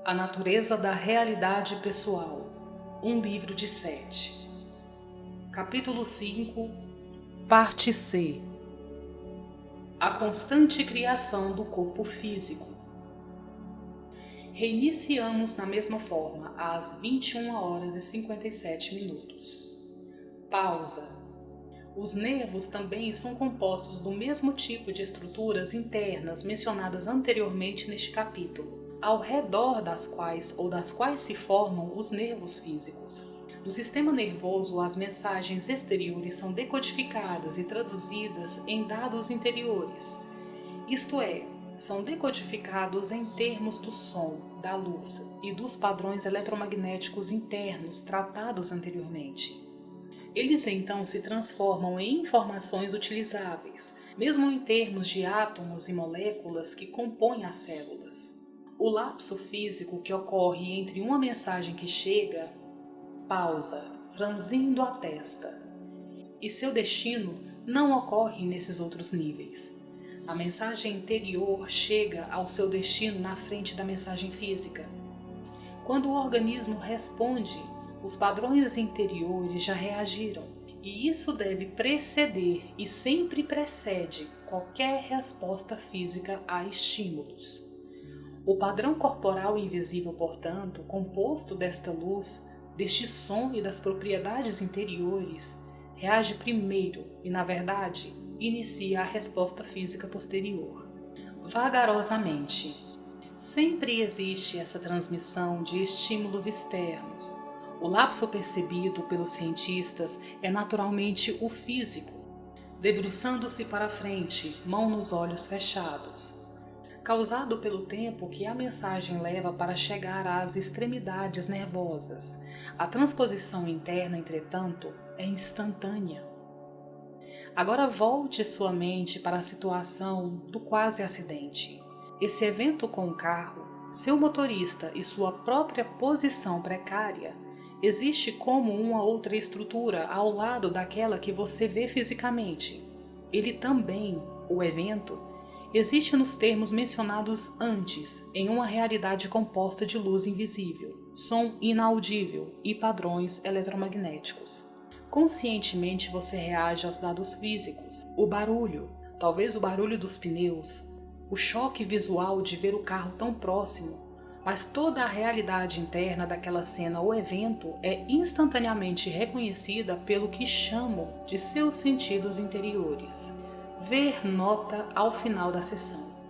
A natureza da realidade pessoal. Um livro de 7. Capítulo 5. Parte C. A constante criação do corpo físico. Reiniciamos na mesma forma às 21h57. Pausa. Os nervos também são compostos do mesmo tipo de estruturas internas mencionadas anteriormente neste capítulo, ao redor das quais se formam os nervos físicos. No sistema nervoso, as mensagens exteriores são decodificadas e traduzidas em dados interiores, isto é, são decodificados em termos do som, da luz e dos padrões eletromagnéticos internos tratados anteriormente. Eles então se transformam em informações utilizáveis, mesmo em termos de átomos e moléculas que compõem as células. O lapso físico que ocorre entre uma mensagem que chega, pausa, franzindo a testa, e seu destino não ocorre nesses outros níveis. A mensagem interior chega ao seu destino na frente da mensagem física. Quando o organismo responde, os padrões interiores já reagiram, e isso deve preceder e sempre precede qualquer resposta física a estímulos. O padrão corporal invisível, portanto, composto desta luz, deste som e das propriedades interiores, reage primeiro e, na verdade, inicia a resposta física posterior. Vagarosamente. Sempre existe essa transmissão de estímulos externos. O lapso percebido pelos cientistas é naturalmente o físico, debruçando-se para frente, mão nos olhos fechados, causado pelo tempo que a mensagem leva para chegar às extremidades nervosas. A transposição interna, entretanto, é instantânea. Agora volte sua mente para a situação do quase acidente. Esse evento com o carro, seu motorista e sua própria posição precária existe como uma outra estrutura ao lado daquela que você vê fisicamente. Ele também, o evento, existe nos termos mencionados antes, em uma realidade composta de luz invisível, som inaudível e padrões eletromagnéticos. Conscientemente você reage aos dados físicos, o barulho, talvez o barulho dos pneus, o choque visual de ver o carro tão próximo, mas toda a realidade interna daquela cena ou evento é instantaneamente reconhecida pelo que chamo de seus sentidos interiores. Ver nota ao final da sessão.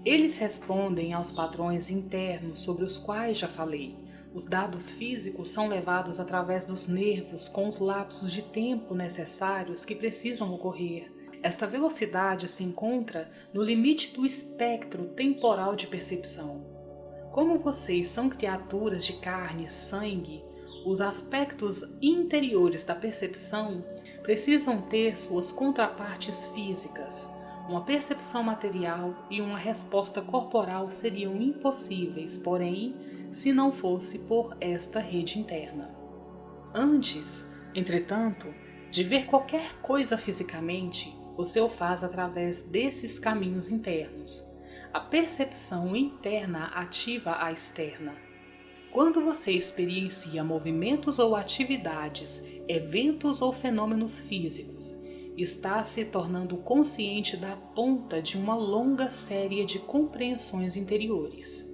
Eles respondem aos padrões internos sobre os quais já falei. Os dados físicos são levados através dos nervos com os lapsos de tempo necessários que precisam ocorrer. Esta velocidade se encontra no limite do espectro temporal de percepção. Como vocês são criaturas de carne e sangue, os aspectos interiores da percepção precisam ter suas contrapartes físicas. Uma percepção material e uma resposta corporal seriam impossíveis, porém, se não fosse por esta rede interna. Antes, entretanto, de ver qualquer coisa fisicamente, você o faz através desses caminhos internos. A percepção interna ativa a externa. Quando você experiencia movimentos ou atividades, eventos ou fenômenos físicos, está se tornando consciente da ponta de uma longa série de compreensões interiores.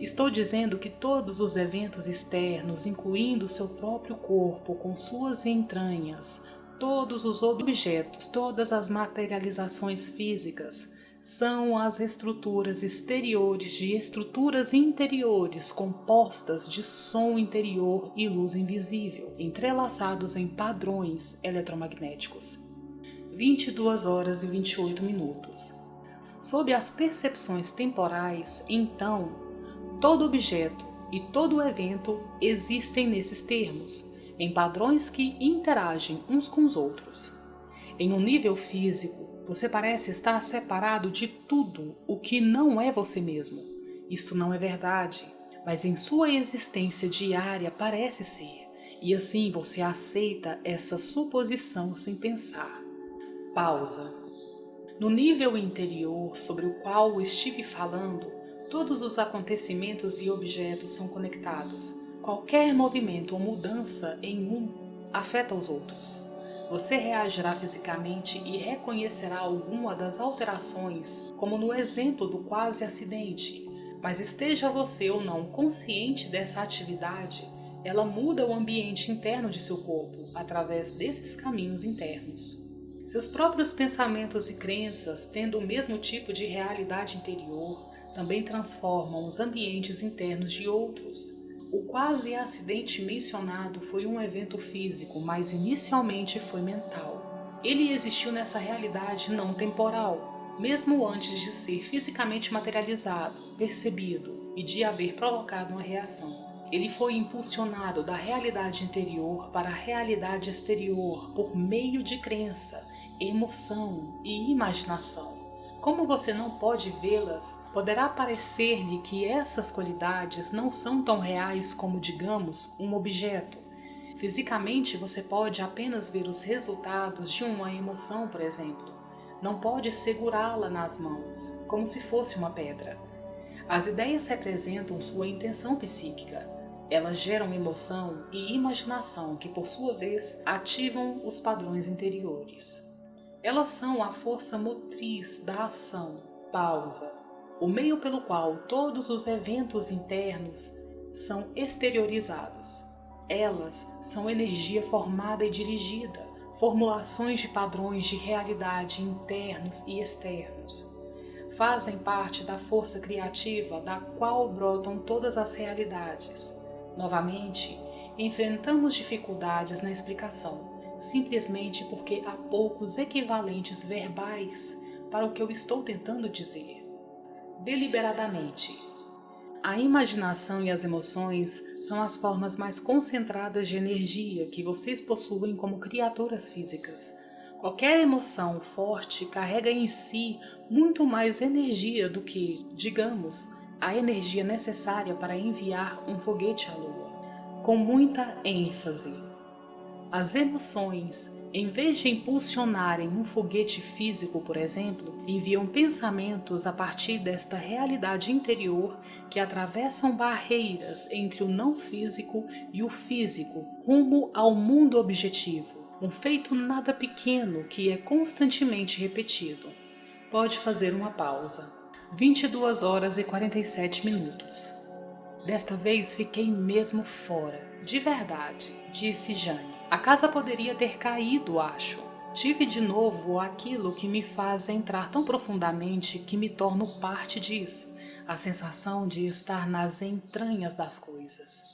Estou dizendo que todos os eventos externos, incluindo seu próprio corpo com suas entranhas, todos os objetos, todas as materializações físicas, são as estruturas exteriores de estruturas interiores compostas de som interior e luz invisível, entrelaçados em padrões eletromagnéticos. 22h28. Sob as percepções temporais, então, todo objeto e todo evento existem nesses termos, em padrões que interagem uns com os outros. Em um nível físico, você parece estar separado de tudo o que não é você mesmo. Isso não é verdade, mas em sua existência diária parece ser, e assim você aceita essa suposição sem pensar. Pausa. No nível interior sobre o qual estive falando, Todos os acontecimentos e objetos são conectados. Qualquer movimento ou mudança em um afeta os outros. Você reagirá fisicamente e reconhecerá alguma das alterações, como no exemplo do quase acidente. Mas esteja você ou não consciente dessa atividade, ela muda o ambiente interno de seu corpo através desses caminhos internos. Seus próprios pensamentos e crenças, tendo o mesmo tipo de realidade interior, também transformam os ambientes internos de outros. O quase acidente mencionado foi um evento físico, mas inicialmente foi mental. Ele existiu nessa realidade não temporal, mesmo antes de ser fisicamente materializado, percebido e de haver provocado uma reação. Ele foi impulsionado da realidade interior para a realidade exterior por meio de crença, emoção e imaginação. Como você não pode vê-las, poderá parecer-lhe que essas qualidades não são tão reais como, digamos, um objeto. Fisicamente, você pode apenas ver os resultados de uma emoção, por exemplo. Não pode segurá-la nas mãos, como se fosse uma pedra. As ideias representam sua intenção psíquica. Elas geram emoção e imaginação que, por sua vez, ativam os padrões interiores. Elas são a força motriz da ação, pausa, o meio pelo qual todos os eventos internos são exteriorizados. Elas são energia formada e dirigida, formulações de padrões de realidade internos e externos. Fazem parte da força criativa da qual brotam todas as realidades. Novamente, enfrentamos dificuldades na explicação, simplesmente porque há poucos equivalentes verbais para o que eu estou tentando dizer. Deliberadamente. A imaginação e as emoções são as formas mais concentradas de energia que vocês possuem como criaturas físicas. Qualquer emoção forte carrega em si muito mais energia do que, digamos, a energia necessária para enviar um foguete à Lua. Com muita ênfase. As emoções, em vez de impulsionarem um foguete físico, por exemplo, enviam pensamentos a partir desta realidade interior que atravessam barreiras entre o não físico e o físico, rumo ao mundo objetivo, um feito nada pequeno que é constantemente repetido. Pode fazer uma pausa. 22 horas e 47 minutos. Desta vez fiquei mesmo fora, de verdade, disse Jane. A casa poderia ter caído, acho. Tive de novo aquilo que me faz entrar tão profundamente que me torno parte disso, a sensação de estar nas entranhas das coisas.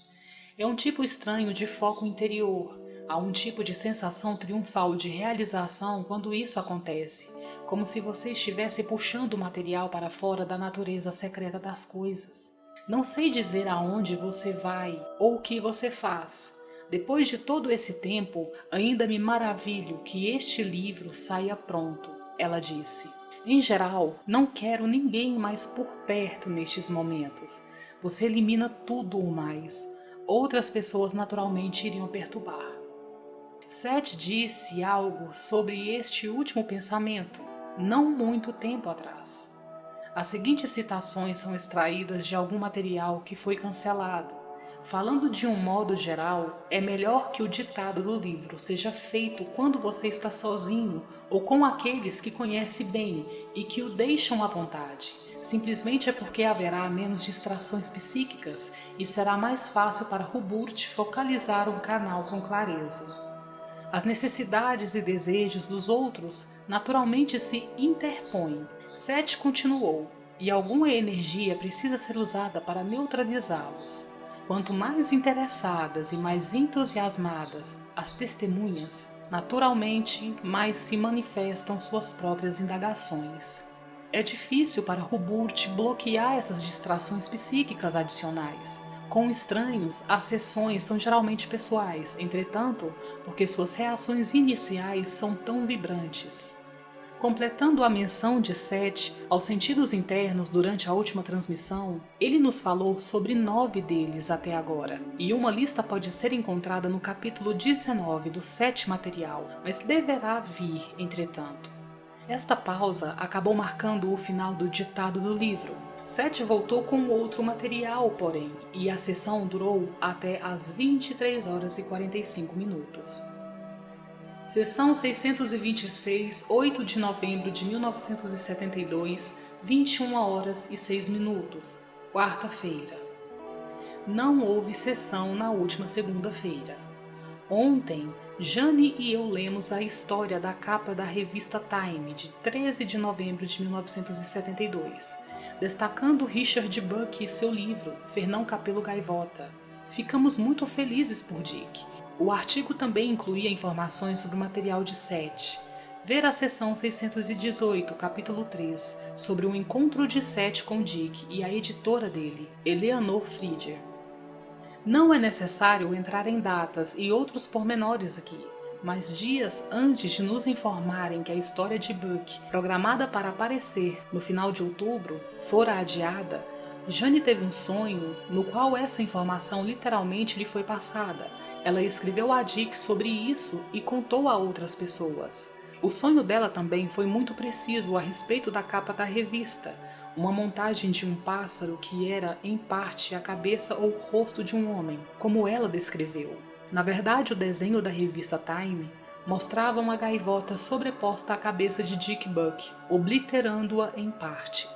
É um tipo estranho de foco interior, há um tipo de sensação triunfal de realização quando isso acontece, como se você estivesse puxando o material para fora da natureza secreta das coisas. Não sei dizer aonde você vai ou o que você faz. Depois de todo esse tempo, ainda me maravilho que este livro saia pronto, ela disse. Em geral, não quero ninguém mais por perto nestes momentos. Você elimina tudo o mais. Outras pessoas naturalmente iriam perturbar. Seth disse algo sobre este último pensamento, não muito tempo atrás. As seguintes citações são extraídas de algum material que foi cancelado. Falando de um modo geral, é melhor que o ditado do livro seja feito quando você está sozinho ou com aqueles que conhece bem e que o deixam à vontade. Simplesmente é porque haverá menos distrações psíquicas e será mais fácil para Hubert focalizar um canal com clareza. As necessidades e desejos dos outros naturalmente se interpõem. Seth continuou, e alguma energia precisa ser usada para neutralizá-los. Quanto mais interessadas e mais entusiasmadas as testemunhas, naturalmente mais se manifestam suas próprias indagações. É difícil para Hubert bloquear essas distrações psíquicas adicionais. Com estranhos, as sessões são geralmente pessoais, entretanto, porque suas reações iniciais são tão vibrantes. Completando a menção de Seth aos sentidos internos durante a última transmissão, ele nos falou sobre 9 deles até agora, e uma lista pode ser encontrada no capítulo 19 do 7 material, mas deverá vir, entretanto. Esta pausa acabou marcando o final do ditado do livro. Seth voltou com outro material, porém, e a sessão durou até às 23 horas e 45 minutos. Sessão 626, 8 de novembro de 1972, 21 horas e 6 minutos, quarta-feira. Não houve sessão na última segunda-feira. Ontem, Jane e eu lemos a história da capa da revista Time de 13 de novembro de 1972, destacando Richard Buck e seu livro Fernão Capelo Gaivota. Ficamos muito felizes por Dick. O artigo também incluía informações sobre o material de Seth. Ver a seção 618, capítulo 3, sobre o encontro de Seth com Dick e a editora dele, Eleanor Frieder. Não é necessário entrar em datas e outros pormenores aqui, mas dias antes de nos informarem que a história de Buck, programada para aparecer no final de outubro, fora adiada, Jane teve um sonho no qual essa informação literalmente lhe foi passada. Ela escreveu a Dick sobre isso e contou a outras pessoas. O sonho dela também foi muito preciso a respeito da capa da revista, uma montagem de um pássaro que era, em parte, a cabeça ou rosto de um homem, como ela descreveu. Na verdade, o desenho da revista Time mostrava uma gaivota sobreposta à cabeça de Dick Buck, obliterando-a em parte.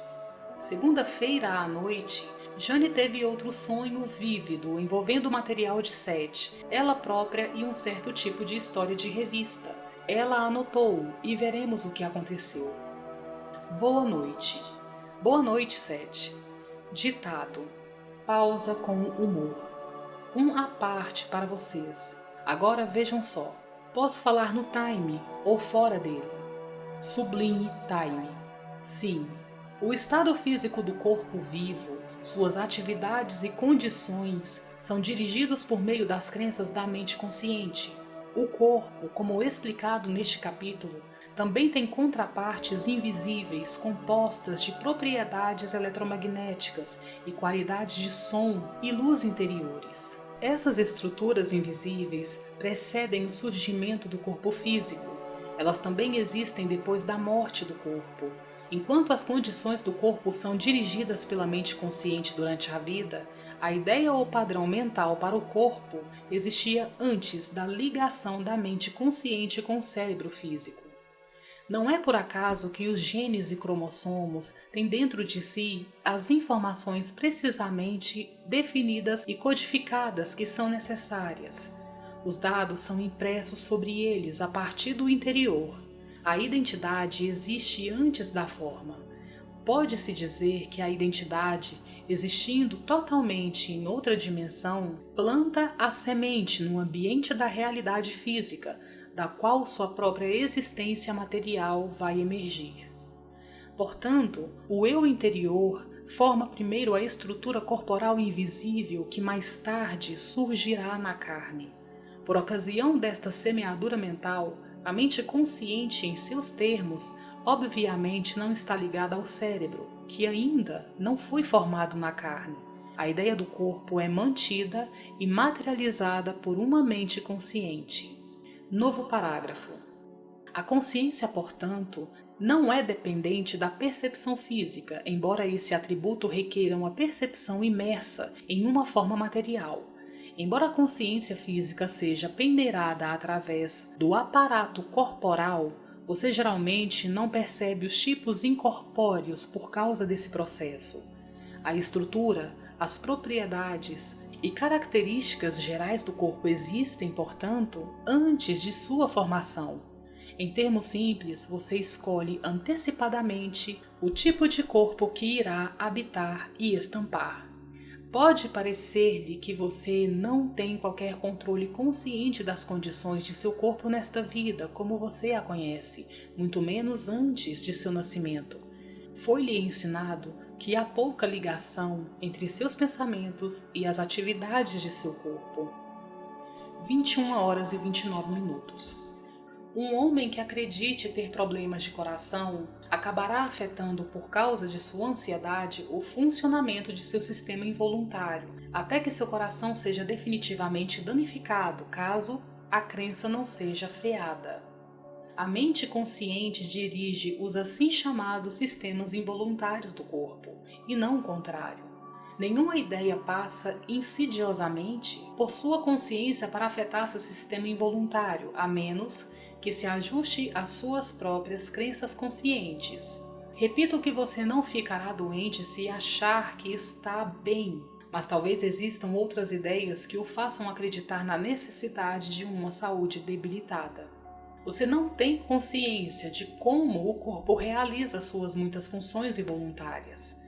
Segunda-feira à noite, Jane teve outro sonho vívido envolvendo o material de Seth, ela própria e um certo tipo de história de revista. Ela anotou e veremos o que aconteceu. Boa noite. Boa noite, Seth. Ditado. Pausa com humor. Um à parte para vocês. Agora vejam só. Posso falar no Time ou fora dele. Sublinhe Time. Sim. O estado físico do corpo vivo, suas atividades e condições são dirigidos por meio das crenças da mente consciente. O corpo, como explicado neste capítulo, também tem contrapartes invisíveis compostas de propriedades eletromagnéticas e qualidades de som e luz interiores. Essas estruturas invisíveis precedem o surgimento do corpo físico. Elas também existem depois da morte do corpo. Enquanto as condições do corpo são dirigidas pela mente consciente durante a vida, a ideia ou padrão mental para o corpo existia antes da ligação da mente consciente com o cérebro físico. Não é por acaso que os genes e cromossomos têm dentro de si as informações precisamente definidas e codificadas que são necessárias. Os dados são impressos sobre eles a partir do interior. A identidade existe antes da forma. Pode-se dizer que a identidade, existindo totalmente em outra dimensão, planta a semente no ambiente da realidade física, da qual sua própria existência material vai emergir. Portanto, o eu interior forma primeiro a estrutura corporal invisível que mais tarde surgirá na carne. Por ocasião desta semeadura mental, a mente consciente em seus termos, obviamente não está ligada ao cérebro, que ainda não foi formado na carne. A ideia do corpo é mantida e materializada por uma mente consciente. Novo parágrafo. A consciência, portanto, não é dependente da percepção física, embora esse atributo requeira uma percepção imersa em uma forma material. Embora a consciência física seja pendeirada através do aparato corporal, você geralmente não percebe os tipos incorpóreos por causa desse processo. A estrutura, as propriedades e características gerais do corpo existem, portanto, antes de sua formação. Em termos simples, você escolhe antecipadamente o tipo de corpo que irá habitar e estampar. Pode parecer-lhe que você não tem qualquer controle consciente das condições de seu corpo nesta vida, como você a conhece, muito menos antes de seu nascimento. Foi-lhe ensinado que há pouca ligação entre seus pensamentos e as atividades de seu corpo. 21 horas e 29 minutos. Um homem que acredite ter problemas de coração acabará afetando por causa de sua ansiedade o funcionamento de seu sistema involuntário, até que seu coração seja definitivamente danificado, caso a crença não seja freada. A mente consciente dirige os assim chamados sistemas involuntários do corpo, e não o contrário. Nenhuma ideia passa insidiosamente por sua consciência para afetar seu sistema involuntário, a menos que se ajuste às suas próprias crenças conscientes. Repito que você não ficará doente se achar que está bem, mas talvez existam outras ideias que o façam acreditar na necessidade de uma saúde debilitada. Você não tem consciência de como o corpo realiza suas muitas funções involuntárias.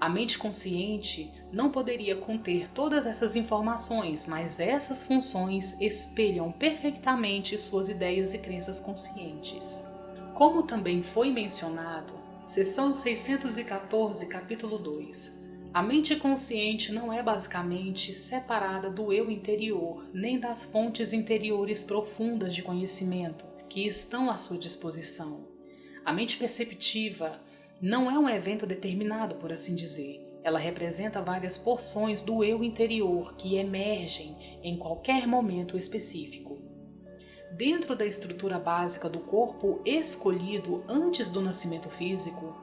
A mente consciente não poderia conter todas essas informações, mas essas funções espelham perfeitamente suas ideias e crenças conscientes. Como também foi mencionado, seção 614, capítulo 2, a mente consciente não é basicamente separada do eu interior, nem das fontes interiores profundas de conhecimento que estão à sua disposição. A mente perceptiva não é um evento determinado, por assim dizer. Ela representa várias porções do eu interior que emergem em qualquer momento específico. Dentro da estrutura básica do corpo escolhido antes do nascimento físico,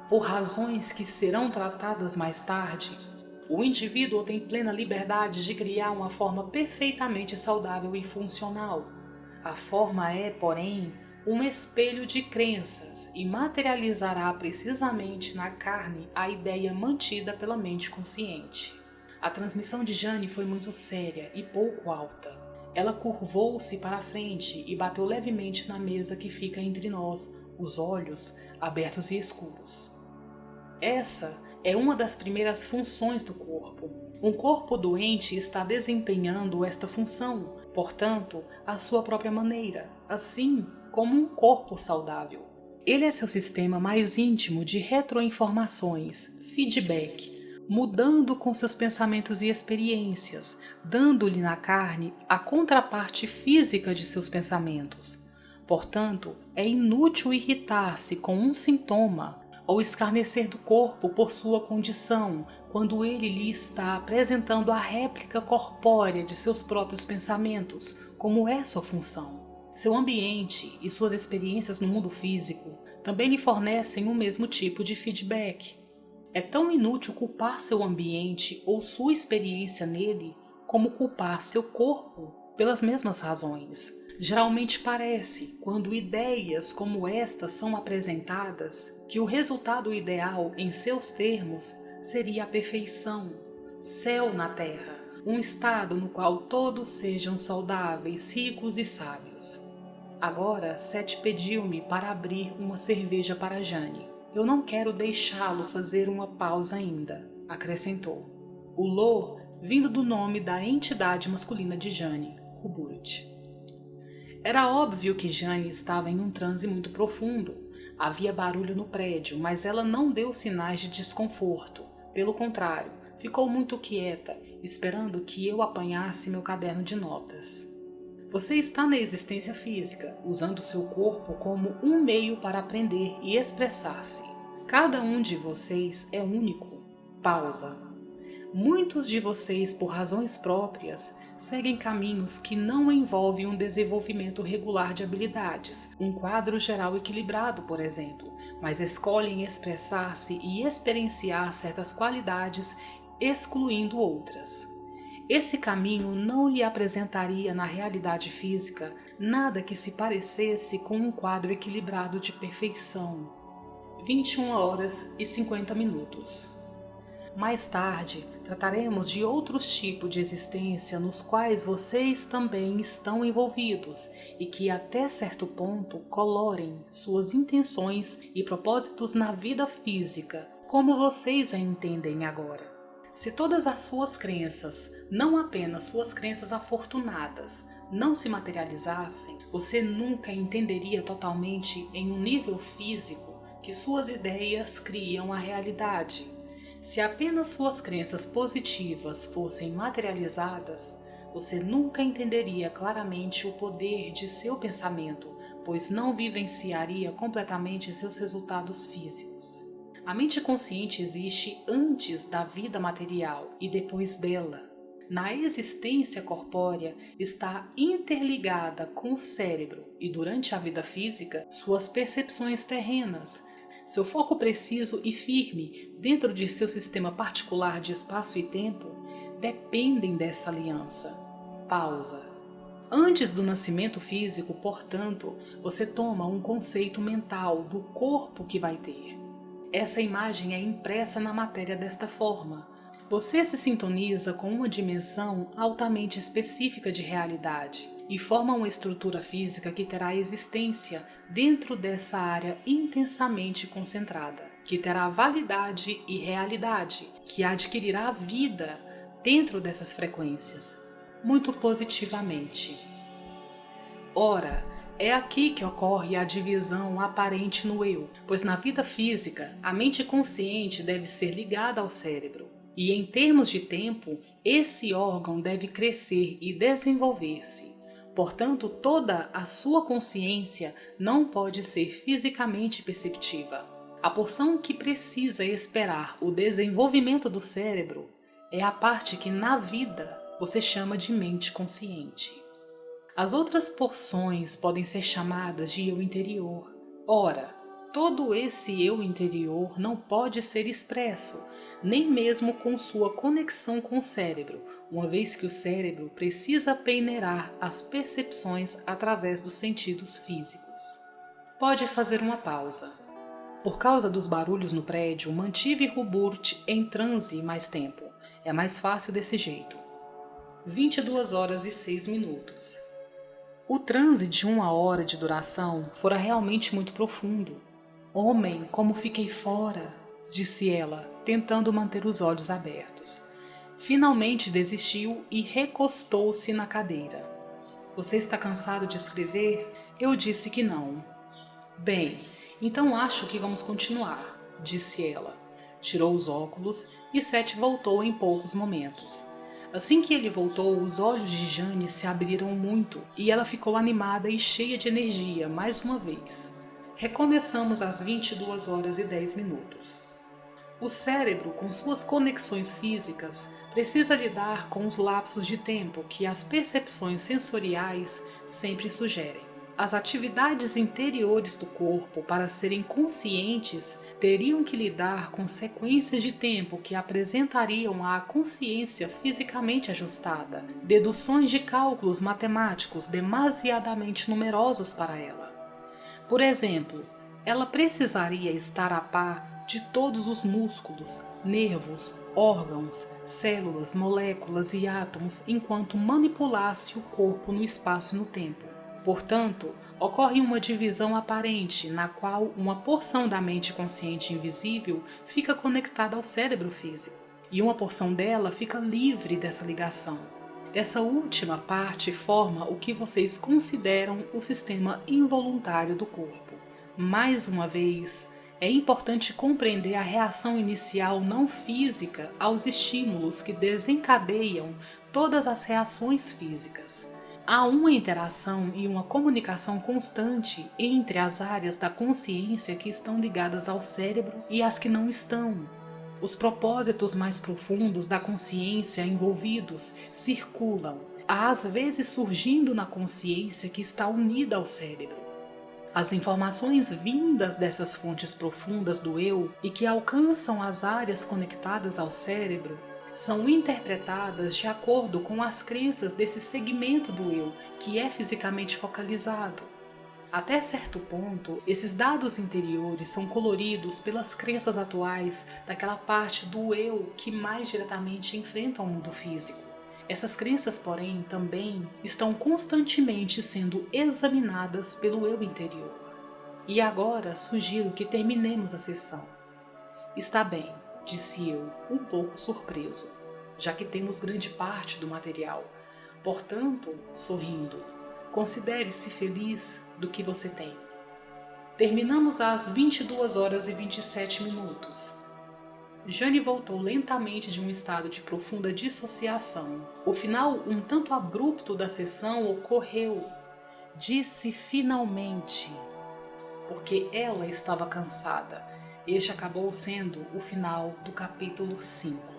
por razões que serão tratadas mais tarde, o indivíduo tem plena liberdade de criar uma forma perfeitamente saudável e funcional. A forma é, porém, um espelho de crenças e materializará precisamente na carne a ideia mantida pela mente consciente. A transmissão de Jane foi muito séria e pouco alta. Ela curvou-se para a frente e bateu levemente na mesa que fica entre nós, os olhos abertos e escuros. Essa é uma das primeiras funções do corpo. Um corpo doente está desempenhando esta função, portanto, à sua própria maneira, assim como um corpo saudável. Ele é seu sistema mais íntimo de retroinformações, feedback, mudando com seus pensamentos e experiências, dando-lhe na carne a contraparte física de seus pensamentos. Portanto, é inútil irritar-se com um sintoma ou escarnecer do corpo por sua condição, quando ele lhe está apresentando a réplica corpórea de seus próprios pensamentos, como é sua função. Seu ambiente e suas experiências no mundo físico também lhe fornecem o mesmo tipo de feedback. É tão inútil culpar seu ambiente ou sua experiência nele como culpar seu corpo pelas mesmas razões. Geralmente parece, quando ideias como estas são apresentadas, que o resultado ideal em seus termos seria a perfeição, céu na terra. Um estado no qual todos sejam saudáveis, ricos e sábios. Agora, Seth pediu-me para abrir uma cerveja para Jane. Eu não quero deixá-lo fazer uma pausa ainda, acrescentou. O Lo, vindo do nome da entidade masculina de Jane, Ruburut. Era óbvio que Jane estava em um transe muito profundo. Havia barulho no prédio, mas ela não deu sinais de desconforto. Pelo contrário, ficou muito quieta, esperando que eu apanhasse meu caderno de notas. Você está na existência física, usando seu corpo como um meio para aprender e expressar-se. Cada um de vocês é único. Pausa. Muitos de vocês, por razões próprias, seguem caminhos que não envolvem um desenvolvimento regular de habilidades, um quadro geral equilibrado, por exemplo, mas escolhem expressar-se e experienciar certas qualidades, excluindo outras. Esse caminho não lhe apresentaria na realidade física nada que se parecesse com um quadro equilibrado de perfeição. 21h50. Mais tarde, trataremos de outros tipos de existência nos quais vocês também estão envolvidos e que até certo ponto colorem suas intenções e propósitos na vida física, como vocês a entendem agora. Se todas as suas crenças, não apenas suas crenças afortunadas, não se materializassem, você nunca entenderia totalmente em um nível físico que suas ideias criam a realidade. Se apenas suas crenças positivas fossem materializadas, você nunca entenderia claramente o poder de seu pensamento, pois não vivenciaria completamente seus resultados físicos. A mente consciente existe antes da vida material e depois dela. na existência corpórea está interligada com o cérebro e, durante a vida física, suas percepções terrenas, seu foco preciso e firme dentro de seu sistema particular de espaço e tempo, dependem dessa aliança. Pausa. Antes do nascimento físico, portanto, você toma um conceito mental do corpo que vai ter. Essa imagem é impressa na matéria desta forma. Você se sintoniza com uma dimensão altamente específica de realidade e forma uma estrutura física que terá existência dentro dessa área intensamente concentrada, que terá validade e realidade, que adquirirá vida dentro dessas frequências, muito positivamente. Ora, é aqui que ocorre a divisão aparente no eu, pois na vida física, a mente consciente deve ser ligada ao cérebro. E em termos de tempo, esse órgão deve crescer e desenvolver-se. Portanto, toda a sua consciência não pode ser fisicamente perceptiva. A porção que precisa esperar o desenvolvimento do cérebro é a parte que na vida você chama de mente consciente. As outras porções podem ser chamadas de eu interior. Ora, todo esse eu interior não pode ser expresso, nem mesmo com sua conexão com o cérebro, uma vez que o cérebro precisa peneirar as percepções através dos sentidos físicos. Pode fazer uma pausa. Por causa dos barulhos no prédio, mantive Hubert em transe mais tempo. É mais fácil desse jeito. 22 horas e 6 minutos. O transe de 1 hora de duração fora realmente muito profundo. Homem, como fiquei fora, disse ela, tentando manter os olhos abertos. Finalmente desistiu e recostou-se na cadeira. Você está cansado de escrever? Eu disse que não. Bem, então acho que vamos continuar, disse ela. Tirou os óculos e Seth voltou em poucos momentos. Assim que ele voltou, os olhos de Jane se abriram muito e ela ficou animada e cheia de energia mais uma vez. Recomeçamos às 22 horas e 10 minutos. O cérebro, com suas conexões físicas, precisa lidar com os lapsos de tempo que as percepções sensoriais sempre sugerem. As atividades interiores do corpo, para serem conscientes, teriam que lidar com sequências de tempo que apresentariam à consciência fisicamente ajustada, deduções de cálculos matemáticos demasiadamente numerosos para ela. Por exemplo, ela precisaria estar a par de todos os músculos, nervos, órgãos, células, moléculas e átomos enquanto manipulasse o corpo no espaço e no tempo. Portanto, ocorre uma divisão aparente na qual uma porção da mente consciente invisível fica conectada ao cérebro físico e uma porção dela fica livre dessa ligação. Essa última parte forma o que vocês consideram o sistema involuntário do corpo. Mais uma vez, é importante compreender a reação inicial não física aos estímulos que desencadeiam todas as reações físicas. Há uma interação e uma comunicação constante entre as áreas da consciência que estão ligadas ao cérebro e as que não estão. Os propósitos mais profundos da consciência envolvidos circulam, às vezes surgindo na consciência que está unida ao cérebro. As informações vindas dessas fontes profundas do eu e que alcançam as áreas conectadas ao cérebro são interpretadas de acordo com as crenças desse segmento do eu que é fisicamente focalizado. Até certo ponto, esses dados interiores são coloridos pelas crenças atuais daquela parte do eu que mais diretamente enfrenta o mundo físico. Essas crenças, porém, também estão constantemente sendo examinadas pelo eu interior. E agora sugiro que terminemos a sessão. Está bem, disse eu, um pouco surpreso, já que temos grande parte do material. Portanto, sorrindo, considere-se feliz do que você tem. Terminamos às 22 horas e 27 minutos. Jane voltou lentamente de um estado de profunda dissociação. O final um tanto abrupto da sessão ocorreu. Disse finalmente, porque ela estava cansada. Este acabou sendo o final do capítulo 5.